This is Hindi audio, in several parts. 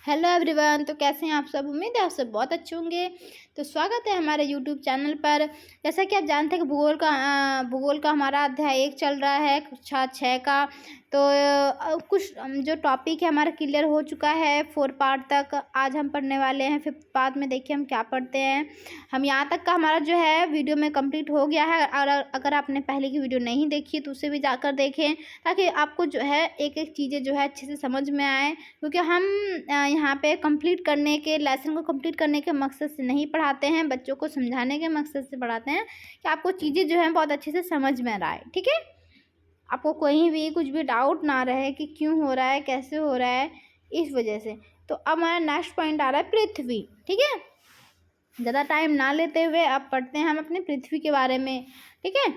Hello everyone. तो कैसे हैं आप सब? उम्मीद है आप सब बहुत अच्छे होंगे। तो स्वागत है हमारे यूट्यूब चैनल पर। जैसा कि आप जानते हैं कि भूगोल का हमारा अध्याय 1 चल रहा है, कक्षा 6 का। तो कुछ जो टॉपिक है हमारा क्लियर हो चुका है 4 पार्ट तक। आज हम पढ़ने वाले हैं 5th पार्ट में। देखिए हम क्या पढ़ते हैं। हम यहाँ तक का हमारा जो है वीडियो में कंप्लीट हो गया है। और अगर आपने पहले की वीडियो नहीं देखी तो उसे भी जाकर देखें, ताकि आपको जो है एक एक चीज़ें जो है अच्छे से समझ में आए। क्योंकि हम यहाँ पे लेसन को कंप्लीट करने के मकसद से नहीं पढ़ाते हैं, बच्चों को समझाने के मकसद से पढ़ाते हैं कि आपको चीज़ें जो हैं बहुत अच्छे से समझ में आ है। ठीक है, आपको कहीं भी कुछ भी डाउट ना रहे कि क्यों हो रहा है, कैसे हो रहा है, इस वजह से। तो अब हमारा नेक्स्ट पॉइंट आ रहा है पृथ्वी। ठीक है, ज़्यादा टाइम ना लेते हुए अब पढ़ते हैं हम अपने पृथ्वी के बारे में। ठीक है,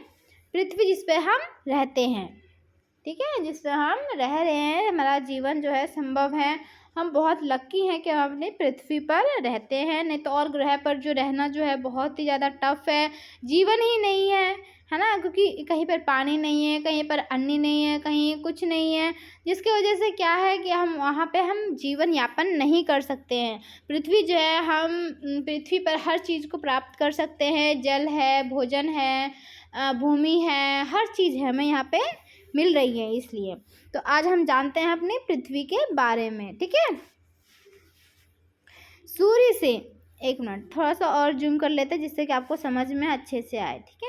पृथ्वी जिस पे हम रहते हैं, ठीक है, जिस पे हम रह रहे हैं, हमारा जीवन जो है संभव है। हम बहुत लक्की हैं कि हम अपनी पृथ्वी पर रहते हैं। नहीं तो और ग्रह पर जो रहना जो है बहुत ही ज़्यादा टफ है, जीवन ही नहीं है ना। क्योंकि कहीं पर पानी नहीं है, कहीं पर अन्न नहीं है, कहीं कुछ नहीं है, जिसकी वजह से क्या है कि हम वहाँ पे हम जीवन यापन नहीं कर सकते हैं। पृथ्वी जो है, हम पृथ्वी पर हर चीज़ को प्राप्त कर सकते हैं। जल है, भोजन है, भूमि है, हर चीज़ है हमें यहाँ पे मिल रही है। इसलिए तो आज हम जानते हैं अपनी पृथ्वी के बारे में। ठीक है, सूर्य से, एक मिनट थोड़ा सा और जूम कर लेते हैं जिससे कि आपको समझ में अच्छे से आए। ठीक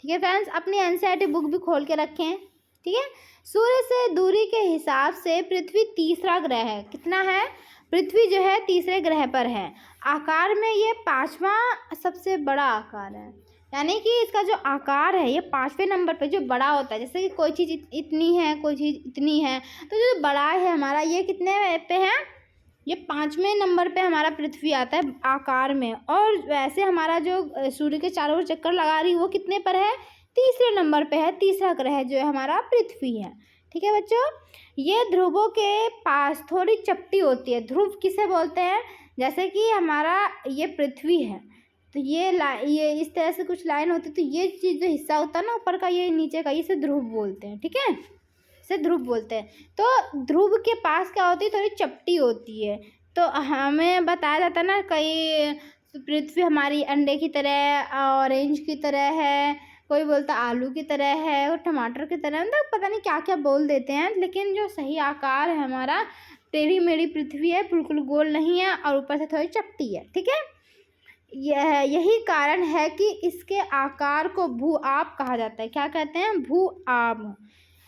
है फ्रेंड्स, अपनी एनसीईआरटी बुक भी खोल के रखें। ठीक है, सूर्य से दूरी के हिसाब से पृथ्वी तीसरा ग्रह है। कितना है? पृथ्वी जो है तीसरे ग्रह पर है। आकार में ये 5वां सबसे बड़ा आकार है। यानी कि इसका जो आकार है ये 5वें नंबर पे जो बड़ा होता है। जैसे कि कोई चीज़ इतनी है, कोई चीज़ इतनी है, तो जो बड़ा है हमारा ये कितने पे है? ये 5वें नंबर पे हमारा पृथ्वी आता है आकार में। और वैसे हमारा जो सूर्य के चारों ओर चक्कर लगा रही वो कितने पर है? तीसरे नंबर पे है। तीसरा ग्रह जो है हमारा पृथ्वी है। ठीक है बच्चों, ये ध्रुवों के पास थोड़ी चपटी होती है। ध्रुव किसे बोलते हैं? जैसे कि हमारा ये पृथ्वी है, तो ये इस तरह से कुछ लाइन होती है, तो ये चीज़ जो हिस्सा होता है ना ऊपर का, ये नीचे का, इसे ध्रुव बोलते हैं। ठीक है, इसे ध्रुव बोलते हैं। तो ध्रुव के पास क्या होती है? थोड़ी चपटी होती है। तो हमें बताया जाता है ना, कई पृथ्वी हमारी अंडे की तरह, ऑरेंज की तरह है, कोई बोलता आलू की तरह है, और टमाटर की तरह, मतलब पता नहीं क्या क्या बोल देते हैं। लेकिन जो सही आकार है हमारा, टेढ़ी मेढ़ी पृथ्वी है, बिल्कुल गोल नहीं है, और ऊपर से थोड़ी चपटी है। ठीक है, यही कारण है कि इसके आकार को भू आप कहा जाता है। क्या कहते हैं? भू आप।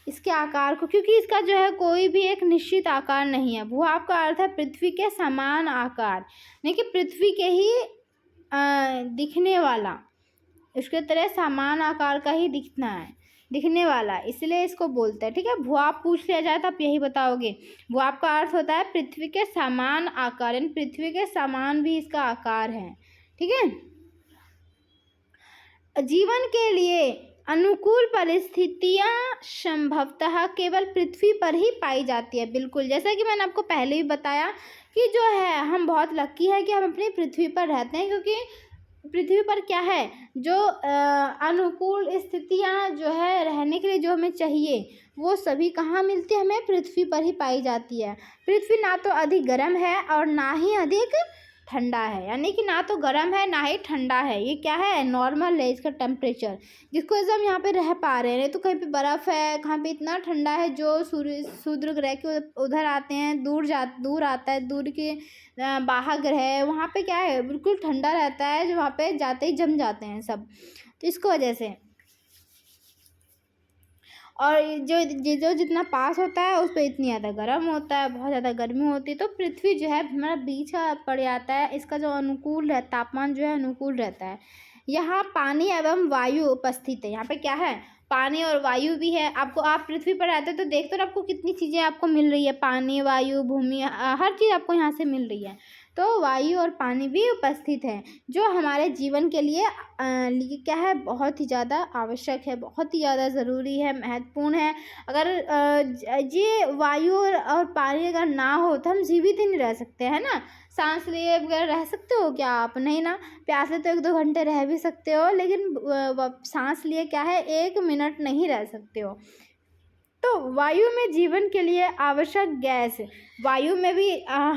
इसके आकार को, क्योंकि इसका जो है कोई भी एक निश्चित आकार नहीं है। भू आप का अर्थ है पृथ्वी के समान आकार, यानी कि पृथ्वी के ही दिखने वाला, उसके तरह समान आकार का ही दिखना है, दिखने वाला, इसलिए इसको बोलते हैं। ठीक है, भूआप पूछ लिया जाए तो आप यही बताओगे। भूआप का अर्थ होता है पृथ्वी के समान आकार, यानी पृथ्वी के समान भी इसका आकार है। ठीक है, जीवन के लिए अनुकूल परिस्थितियां संभवतः केवल पृथ्वी पर ही पाई जाती है। बिल्कुल, जैसा कि मैंने आपको पहले भी बताया कि जो है हम बहुत लकी है कि हम अपनी पृथ्वी पर रहते हैं। क्योंकि पृथ्वी पर क्या है, जो अनुकूल स्थितियां जो है रहने के लिए जो हमें चाहिए, वो सभी कहाँ मिलती है? हमें पृथ्वी पर ही पाई जाती है। पृथ्वी ना तो अधिक गर्म है और ना ही अधिक ठंडा है, यानी कि ना तो गर्म है ना ही ठंडा है। ये क्या है? नॉर्मल है इसका टेम्परेचर, जिसको वजह हम यहाँ पे रह पा रहे हैं। नहीं तो कहीं पे बर्फ़ है, कहाँ पे इतना ठंडा है, जो सूर्य ग्रह के उधर आते हैं, दूर आता है, दूर के बाहर ग्रह है, वहाँ पे क्या है? बिल्कुल ठंडा रहता है, जो वहाँ पे जाते ही जम जाते हैं सब। तो इसको वजह से, और जो जितना पास होता है उस पर इतनी ज़्यादा गर्म होता है, बहुत ज़्यादा गर्मी होती है। तो पृथ्वी जो है हमारा बीच का पड़ जाता है। इसका जो अनुकूल है, तापमान जो है अनुकूल रहता है। यहाँ पानी एवं वायु उपस्थित है। यहाँ पे क्या है? पानी और वायु भी है। आप पृथ्वी पर रहते हो तो देखते हो आपको कितनी चीज़ें आपको मिल रही है, पानी, वायु, भूमि, हर चीज़ आपको यहाँ से मिल रही है। तो वायु और पानी भी उपस्थित है, जो हमारे जीवन के लिए क्या है? बहुत ही ज़्यादा आवश्यक है, बहुत ही ज़्यादा ज़रूरी है, महत्वपूर्ण है। अगर ये वायु और पानी अगर ना हो तो हम जीवित ही नहीं रह सकते, है ना। सांस लिए बगैर रह सकते हो क्या आप? नहीं ना। प्यासे तो 1-2 घंटे रह भी सकते हो, लेकिन सांस लिए क्या है 1 मिनट नहीं रह सकते हो। तो वायु में जीवन के लिए आवश्यक गैस, वायु में भी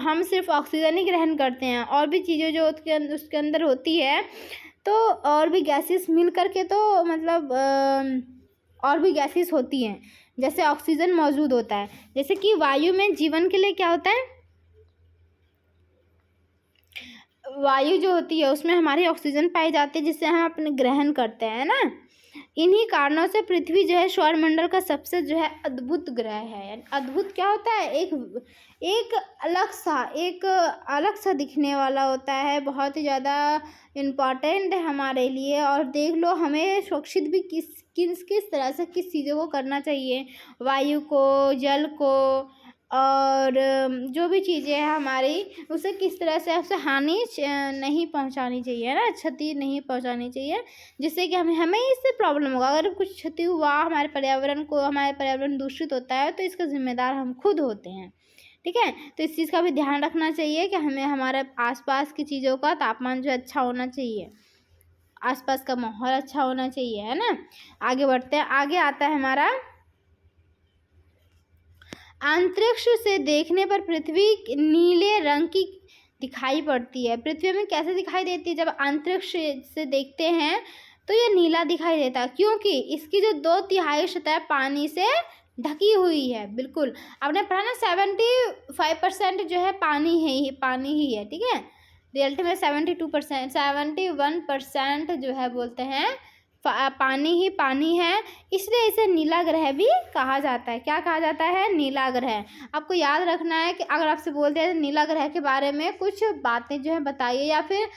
हम सिर्फ ऑक्सीजन ही ग्रहण करते हैं, और भी चीज़ें जो उसके अंदर होती है, तो और भी गैसेस मिल करके तो मतलब और भी गैसेस होती हैं, जैसे ऑक्सीजन मौजूद होता है। जैसे कि वायु में जीवन के लिए क्या होता है, वायु जो होती है उसमें हमारी ऑक्सीजन पाई जाती है, जिससे हम अपने ग्रहण करते हैं ना। इन्हीं कारणों से पृथ्वी जो है सौरमंडल का सबसे जो है अद्भुत ग्रह है। अद्भुत क्या होता है, एक अलग सा दिखने वाला होता है, बहुत ही ज़्यादा इम्पॉर्टेंट है हमारे लिए। और देख लो, हमें सुरक्षित भी किस तरह से किस चीज़ों को करना चाहिए, वायु को, जल को, और जो भी चीज़ें हैं हमारी, उसे किस तरह से उसे हानि नहीं पहुंचानी चाहिए ना, क्षति नहीं पहुंचानी चाहिए, जिससे कि हमें इससे प्रॉब्लम होगा। अगर कुछ क्षति हुआ हमारे पर्यावरण दूषित होता है, तो इसका जिम्मेदार हम खुद होते हैं। ठीक है, तो इस चीज़ का भी ध्यान रखना चाहिए कि हमें हमारे आसपास की चीज़ों का तापमान जो अच्छा होना चाहिए, आसपास का माहौल अच्छा होना चाहिए, है ना। आगे बढ़ते हैं। आगे आता है हमारा, अंतरिक्ष से देखने पर पृथ्वी नीले रंग की दिखाई पड़ती है। पृथ्वी में कैसे दिखाई देती है, जब अंतरिक्ष से देखते हैं तो ये नीला दिखाई देता है, क्योंकि इसकी जो 2/3 सतह पानी से ढकी हुई है। बिल्कुल, आपने पढ़ा ना, 75% जो है पानी ही है। ठीक है, रियलिटी में 71% जो है बोलते हैं पानी है, इसलिए इसे नीला ग्रह भी कहा जाता है। क्या कहा जाता है, नीला ग्रह। आपको याद रखना है कि अगर आपसे बोलते हैं नीला ग्रह के बारे में कुछ बातें जो है बताइए, या फिर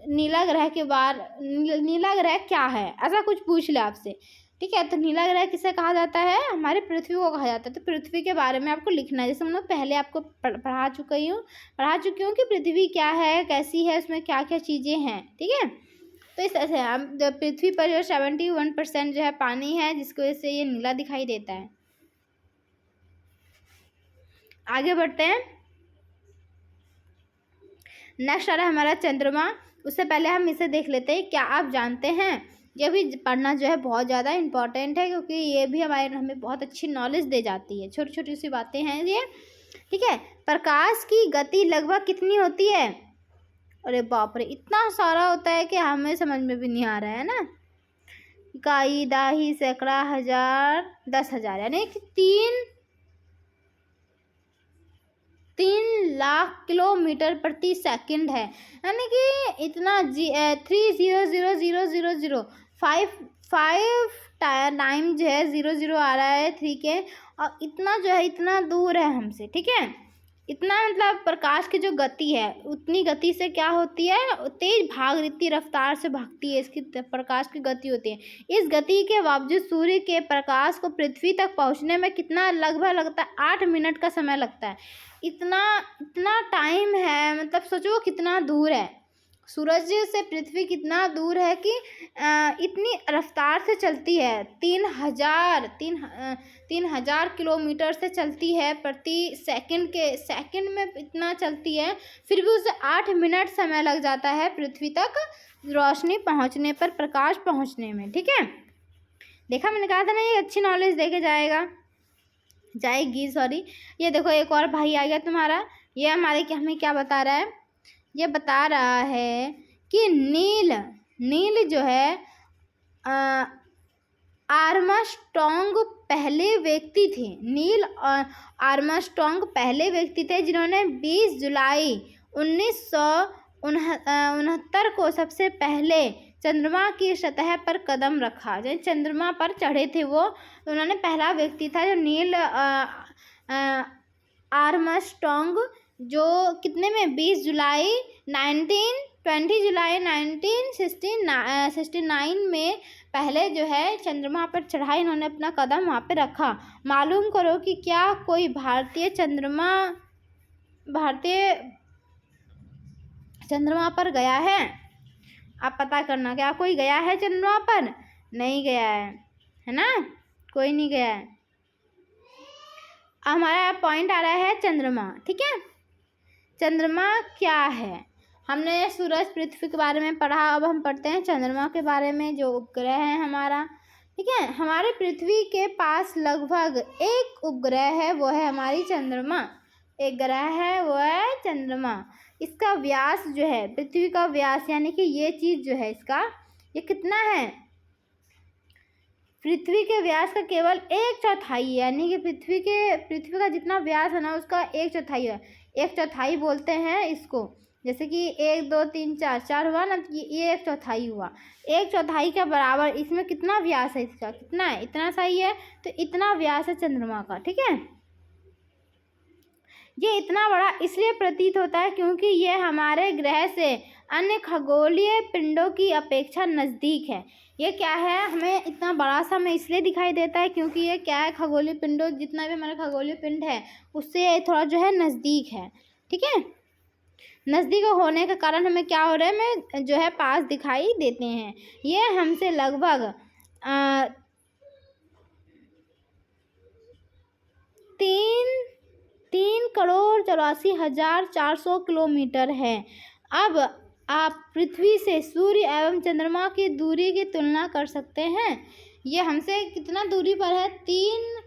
नीला ग्रह क्या है, ऐसा कुछ पूछ ले आपसे। ठीक है, तो नीला ग्रह किसे कहा जाता है, हमारे पृथ्वी को कहा जाता है। तो पृथ्वी के बारे में आपको लिखना है, जैसे हम लोग पहले आपको पढ़ा चुकी हूँ कि पृथ्वी क्या है, कैसी है, उसमें क्या क्या चीज़ें हैं। ठीक है, तो इस तरह से हम पृथ्वी पर जो 71% जो है पानी है, जिसकी वजह से ये नीला दिखाई देता है। आगे बढ़ते हैं। नेक्स्ट आ रहा है हमारा चंद्रमा। उससे पहले हम इसे देख लेते हैं। क्या आप जानते हैं, ये भी पढ़ना जो है बहुत ज़्यादा इम्पॉर्टेंट है, क्योंकि ये भी हमें बहुत अच्छी नॉलेज दे जाती है। छोटी छोटी सी बातें हैं ये। ठीक है, प्रकाश की गति लगभग कितनी होती है, अरे बाप रे, इतना सारा होता है कि हमें समझ में भी नहीं आ रहा है ना। इकाई, दाही, सैकड़ा, हजार, 10,000, यानी कि 3 लाख किलोमीटर प्रति सेकंड है। यानी कि इतना 300,000,005 टाइम जो है 00 आ रहा है 3 के, और इतना जो है इतना दूर है हमसे। ठीक है, इतना मतलब प्रकाश की जो गति है, उतनी गति से क्या होती है, तेज इतनी रफ्तार से भागती है, इसकी प्रकाश की गति होती है। इस गति के बावजूद सूर्य के प्रकाश को पृथ्वी तक पहुंचने में कितना लगभग लगता है, 8 मिनट का समय लगता है। इतना टाइम है, मतलब सोचो कितना दूर है, सूरज से पृथ्वी कितना दूर है कि इतनी रफ्तार से चलती है। 3,000 किलोमीटर से चलती है प्रति सेकंड में इतना चलती है, फिर भी उसे 8 मिनट समय लग जाता है पृथ्वी तक रोशनी पहुंचने पर, प्रकाश पहुंचने में। ठीक है, देखा, मैंने कहा था ना ये अच्छी नॉलेज देके जाएगी। सॉरी, ये देखो एक और भाई आ गया तुम्हारा। ये हमें क्या बता रहा है, ये बता रहा है कि नील जो है आर्मस्ट्रॉन्ग पहले व्यक्ति थे। नील आर्मस्ट्रॉन्ग पहले व्यक्ति थे जिन्होंने 20 जुलाई 1969 को सबसे पहले चंद्रमा की सतह पर कदम रखा। जब चंद्रमा पर चढ़े थे वो, उन्होंने पहला व्यक्ति था जो नील आर्मस्ट्रॉन्ग, जो कितने में 20 जुलाई 1969 में पहले जो है चंद्रमा पर चढ़ा, इन्होंने अपना कदम वहाँ पे रखा। मालूम करो कि क्या कोई भारतीय चंद्रमा पर गया है, आप पता करना, क्या कोई गया है चंद्रमा पर, नहीं गया है ना, कोई नहीं गया है। हमारा पॉइंट आ रहा है चंद्रमा। ठीक है, चंद्रमा क्या है, हमने सूरज पृथ्वी के बारे में पढ़ा, अब हम पढ़ते हैं चंद्रमा के बारे में, जो उपग्रह है हमारा। ठीक है। हमारे पृथ्वी के पास लगभग एक उपग्रह है, वो है हमारी चंद्रमा। एक ग्रह है, वो है चंद्रमा। इसका व्यास जो है, पृथ्वी का व्यास यानी कि ये चीज़ जो है इसका, ये कितना है? पृथ्वी के व्यास का केवल 1/4, यानी कि पृथ्वी का जितना व्यास है ना, उसका 1/4 है। 1/4 बोलते हैं इसको। जैसे कि 1 2 3 4 4 हुआ ना, तो ये 1/4 हुआ। 1/4 के बराबर इसमें कितना व्यास है इसका? कितना है? इतना सही है। तो इतना व्यास है चंद्रमा का। ठीक है। ये इतना बड़ा इसलिए प्रतीत होता है क्योंकि ये हमारे ग्रह से अन्य खगोलीय पिंडों की अपेक्षा नज़दीक है। ये क्या है? हमें इतना बड़ा सा हमें इसलिए दिखाई देता है क्योंकि ये क्या है? खगोलीय पिंडों, जितना भी हमारा खगोलीय पिंड है उससे ये थोड़ा जो है नज़दीक है। ठीक है। नज़दीक होने के कारण हमें क्या हो रहा है? हमें जो है पास दिखाई देते हैं। ये हमसे लगभग 3,84,400 किलोमीटर है। अब आप पृथ्वी से सूर्य एवं चंद्रमा की दूरी की तुलना कर सकते हैं। ये हमसे कितना दूरी पर है? 3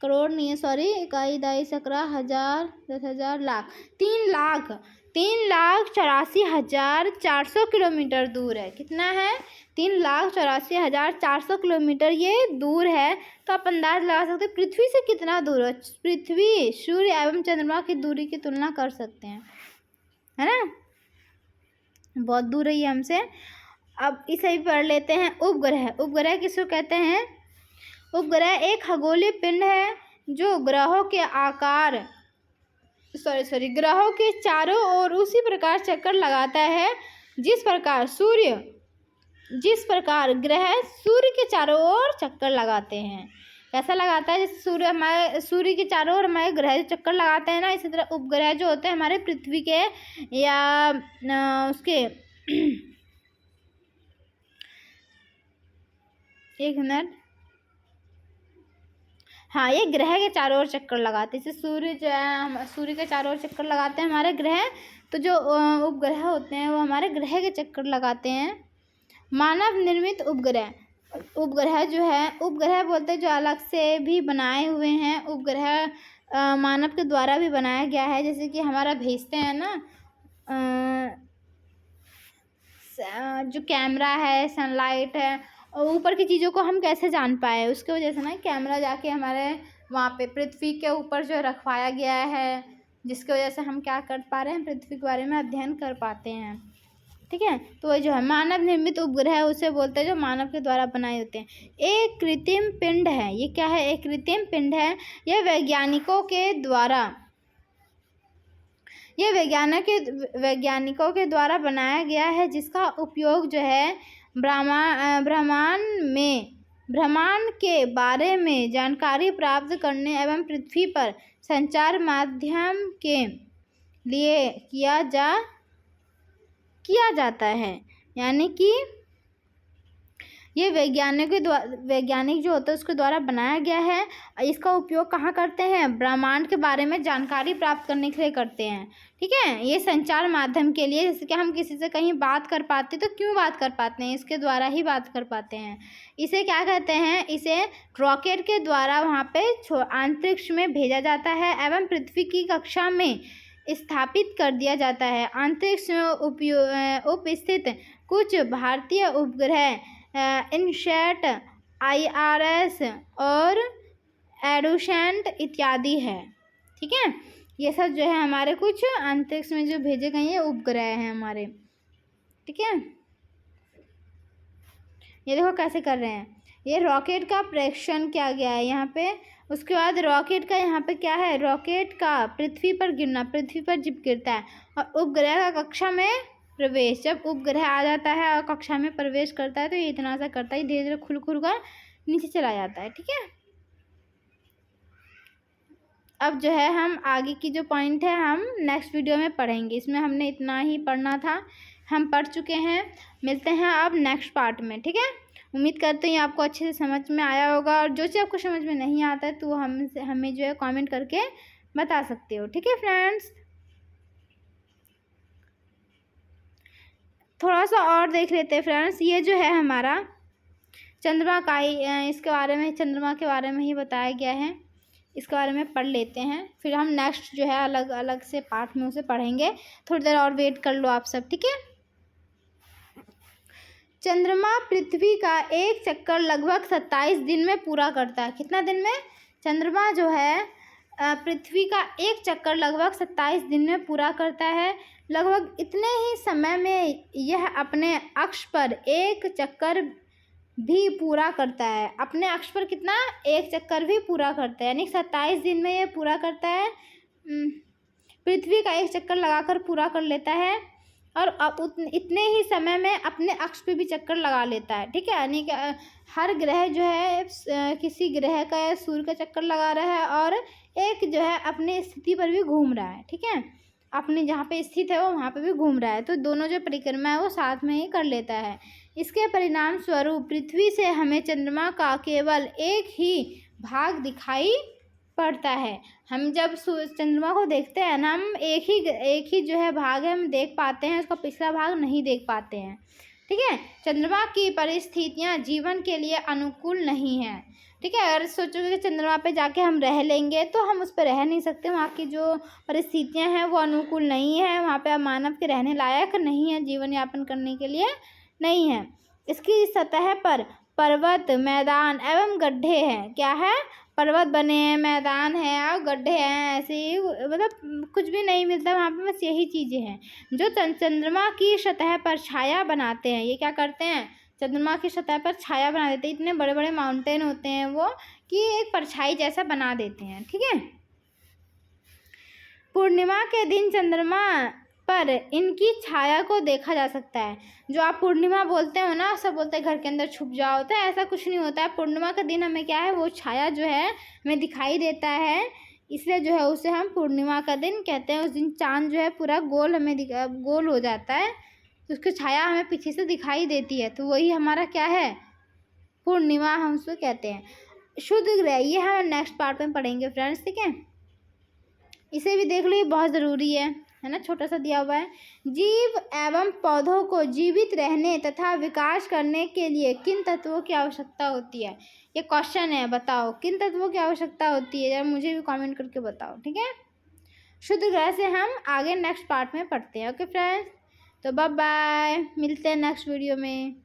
करोड़ नहीं है, सॉरी, इकाई दाई सकरा हजार 10,000 लाख 3,84,400 किलोमीटर दूर है। कितना है? 3,84,400 किलोमीटर ये दूर है। तो आप अंदाज लगा सकते हैं पृथ्वी से कितना दूर है। पृथ्वी, सूर्य एवं चंद्रमा की दूरी की तुलना कर सकते हैं, है ना? बहुत दूर है ये हमसे। अब इसे भी पढ़ लेते हैं। उपग्रह। उपग्रह किसको कहते हैं? उपग्रह एक खगोलीय पिंड है जो ग्रहों के चारों ओर उसी प्रकार चक्कर लगाता है जिस प्रकार ग्रह सूर्य के चारों ओर चक्कर लगाते हैं। कैसा लगाता है? जैसे सूर्य के चारों ओर हमारे ग्रह चक्कर लगाते हैं ना, इसी तरह उपग्रह जो होते हैं हमारे पृथ्वी के या उसके एक मिनट, हाँ, ये ग्रह के चारों ओर चक्कर लगाते हैं। जैसे सूर्य जो है, सूर्य के चारों ओर चक्कर लगाते हैं हमारे ग्रह, तो जो उपग्रह होते हैं वो हमारे ग्रह के चक्कर लगाते हैं। मानव निर्मित उपग्रह। उपग्रह जो है, उपग्रह बोलते हैं जो अलग से भी बनाए हुए हैं। उपग्रह मानव के द्वारा भी बनाया गया है। जैसे कि हमारा भेजते हैं ना जो कैमरा है, सनलाइट है, और ऊपर की चीज़ों को हम कैसे जान पाए? उसकी वजह से ना कैमरा जाके हमारे वहाँ पे पृथ्वी के ऊपर जो रखवाया गया है, जिसकी वजह से हम क्या कर पा रहे हैं? पृथ्वी के बारे में अध्ययन कर पाते हैं। ठीक है। तो ये जो है मानव निर्मित उपग्रह है, उसे बोलते हैं जो मानव के द्वारा बनाए होते हैं। एक कृत्रिम पिंड है। ये क्या है? एक कृत्रिम पिंड है। यह वैज्ञानिकों के द्वारा बनाया गया है, जिसका उपयोग जो है ब्रह्मांड के बारे में जानकारी प्राप्त करने एवं पृथ्वी पर संचार माध्यम के लिए किया जाता है। यानी कि ये वैज्ञानिक जो होते हैं उसके द्वारा बनाया गया है। इसका उपयोग कहाँ करते हैं? ब्रह्मांड के बारे में जानकारी प्राप्त करने के लिए करते हैं। ठीक है। ये संचार माध्यम के लिए, जैसे कि हम किसी से कहीं बात कर पाते तो क्यों बात कर पाते हैं? इसके द्वारा ही बात कर पाते हैं। इसे क्या कहते हैं? इसे रॉकेट के द्वारा वहाँ पे अंतरिक्ष में भेजा जाता है एवं पृथ्वी की कक्षा में स्थापित कर दिया जाता है। अंतरिक्ष में उपस्थित कुछ भारतीय उपग्रह इनसैट, IRS और एडुसेंट इत्यादि है। ठीक है। ये सब जो है हमारे कुछ अंतरिक्ष में जो भेजे गए हैं उपग्रह हैं हमारे। ठीक है। ये देखो कैसे कर रहे हैं। ये रॉकेट का प्रेक्षण किया गया है यहाँ पे। उसके बाद रॉकेट का यहाँ पे क्या है? रॉकेट का पृथ्वी पर जब गिरता है और उपग्रह का कक्षा में प्रवेश, जब उपग्रह आ जाता है और कक्षा में प्रवेश करता है तो ये इतना सा करता है, धीरे धीरे खुल कर नीचे चला जाता है। ठीक है। अब जो है हम आगे की जो पॉइंट है हम नेक्स्ट वीडियो में पढ़ेंगे। इसमें हमने इतना ही पढ़ना था, हम पढ़ चुके हैं। मिलते हैं अब नेक्स्ट पार्ट में। ठीक है। उम्मीद करते हैं आपको अच्छे से समझ में आया होगा, और जो चीज़ आपको समझ में नहीं आता है तो हमें जो है कमेंट करके बता सकते हो। ठीक है फ्रेंड्स। थोड़ा सा और देख लेते हैं फ्रेंड्स। ये जो है हमारा चंद्रमा का ही, इसके बारे में, चंद्रमा के बारे में ही बताया गया है। इसके बारे में पढ़ लेते हैं, फिर हम नेक्स्ट जो है अलग अलग से पार्ट में उसे पढ़ेंगे। थोड़ी देर और वेट कर लो आप सब, ठीक है। चंद्रमा पृथ्वी का एक चक्कर लगभग 27 दिन में पूरा करता है। कितना दिन में? चंद्रमा जो है पृथ्वी का एक चक्कर लगभग 27 दिन में पूरा करता है। लगभग इतने ही समय में यह अपने अक्ष पर एक चक्कर भी पूरा करता है। अपने अक्ष पर कितना? एक चक्कर भी पूरा करता है, यानी 27 दिन में यह पूरा करता है। पृथ्वी का एक चक्कर लगाकर पूरा कर लेता है और अब इतने ही समय में अपने अक्ष पे भी चक्कर लगा लेता है, ठीक है। यानी कि हर ग्रह जो है किसी ग्रह का या सूर्य का चक्कर लगा रहा है और एक जो है अपनी स्थिति पर भी घूम रहा है, ठीक है। अपने जहाँ पे स्थित है वो वहाँ पे भी घूम रहा है, तो दोनों जो परिक्रमा है वो साथ में ही कर लेता है। इसके परिणाम स्वरूप पृथ्वी से हमें चंद्रमा का केवल एक ही भाग दिखाई पड़ता है। हम जब चंद्रमा को देखते हैं ना, हम एक ही जो है भाग है हम देख पाते हैं, उसका पिछला भाग नहीं देख पाते हैं, ठीक है। चंद्रमा की परिस्थितियाँ जीवन के लिए अनुकूल नहीं हैं, ठीक है। अगर सोचोगे कि चंद्रमा पे जाके हम रह लेंगे तो हम उस पर रह नहीं सकते। वहाँ की जो परिस्थितियाँ हैं वो अनुकूल नहीं है, वहाँ पे मानव के रहने लायक नहीं है, जीवन यापन करने के लिए नहीं है। इसकी सतह पर पर्वत, मैदान एवं गड्ढे हैं। क्या है? पर्वत बने हैं, मैदान है और गड्ढे हैं, ऐसे ही मतलब कुछ भी नहीं मिलता वहाँ पे, बस यही चीज़ें हैं जो चंद्रमा की सतह पर छाया बनाते हैं। ये क्या करते हैं? चंद्रमा की सतह पर छाया बना देते हैं। इतने बड़े बड़े माउंटेन होते हैं वो कि एक परछाई जैसा बना देते हैं, ठीक है। पूर्णिमा के दिन चंद्रमा पर इनकी छाया को देखा जा सकता है। जो आप पूर्णिमा बोलते हो ना, सब बोलते हैं घर के अंदर छुप जाओ, तो ऐसा कुछ नहीं होता है। पूर्णिमा के दिन हमें क्या है, वो छाया जो है हमें दिखाई देता है, इसलिए जो है उसे हम पूर्णिमा का दिन कहते हैं। उस दिन चाँद जो है पूरा गोल हमें गोल हो जाता है, तो उसकी छाया हमें पीछे से दिखाई देती है, तो वही हमारा क्या है? पूर्णिमा हम उसको कहते हैं। शुद्ध ग्रह, ये हम नेक्स्ट पार्ट में पढ़ेंगे फ्रेंड्स, ठीक है। इसे भी देख लो, ये बहुत ज़रूरी है ना, छोटा सा दिया हुआ है। जीव एवं पौधों को जीवित रहने तथा विकास करने के लिए किन तत्वों की आवश्यकता होती है? ये क्वेश्चन है, बताओ किन तत्वों की आवश्यकता होती है, जरा मुझे भी कमेंट करके बताओ, ठीक है। शुद्ध ग्रह से हम आगे नेक्स्ट पार्ट में पढ़ते हैं। ओके फ्रेंड्स, तो बाय बाय, मिलते हैं नेक्स्ट वीडियो में।